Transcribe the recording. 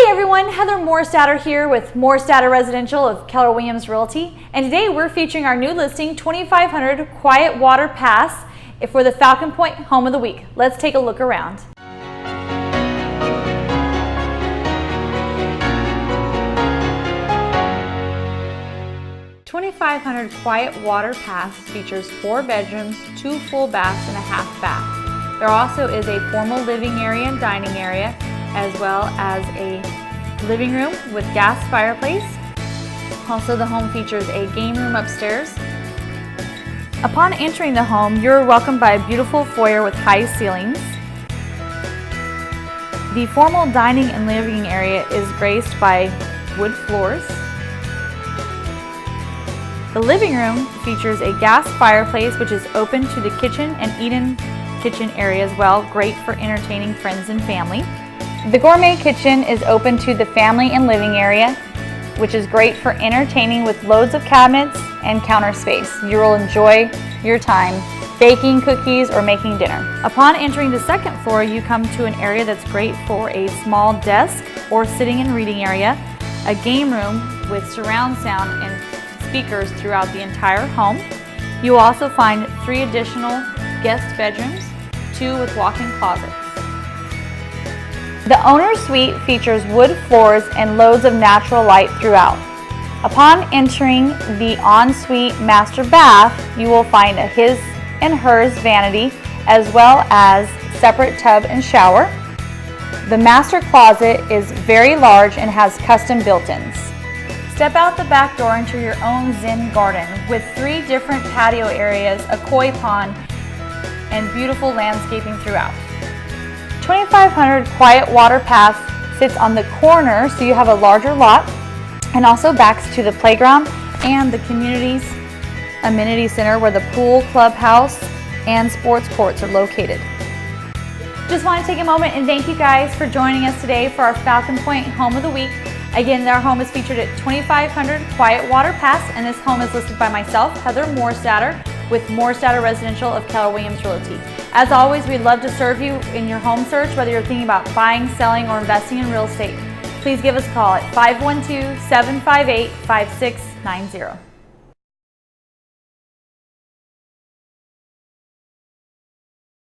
Hey everyone, Heather Morstatter here with Morstatter Residential of Keller Williams Realty, and today we're featuring our new listing, 2500 Quiet Water Pass for the Falcon Pointe Home of the Week. Let's take a look around. $2,500 Quiet Water Pass features 4 bedrooms, 2 full baths, and a half bath. There also is a formal living area and dining area, as well as a living room with gas fireplace. Also, the home features a game room upstairs. Upon entering the home, you're welcomed by a beautiful foyer with high ceilings. The formal dining and living area is graced by wood floors. The living room features a gas fireplace which is open to the kitchen and eat-in kitchen area as well, great for entertaining friends and family. The gourmet kitchen is open to the family and living area, which is great for entertaining with loads of cabinets and counter space. You will enjoy your time baking cookies or making dinner. Upon entering the second floor, you come to an area that's great for a small desk or sitting and reading area, a game room with surround sound and speakers throughout the entire home. You will also find 3 additional guest bedrooms, 2 with walk-in closets. The owner's suite features wood floors and loads of natural light throughout. Upon entering the ensuite master bath, you will find a his and hers vanity, as well as separate tub and shower. The master closet is very large and has custom built-ins. Step out the back door into your own zen garden with 3 different patio areas, a koi pond, and beautiful landscaping throughout. 2500 Quiet Water Pass sits on the corner, so you have a larger lot, and also backs to the playground and the community's amenity center where the pool, clubhouse, and sports courts are located. Just want to take a moment and thank you guys for joining us today for our Falcon Pointe Home of the Week. Again, our home is featured at 2500 Quiet Water Pass, and this home is listed by myself, Heather Morstatter, with Morstatter Residential of Keller Williams Realty. As always, we'd love to serve you in your home search, whether you're thinking about buying, selling, or investing in real estate. Please give us a call at 512-758-5690.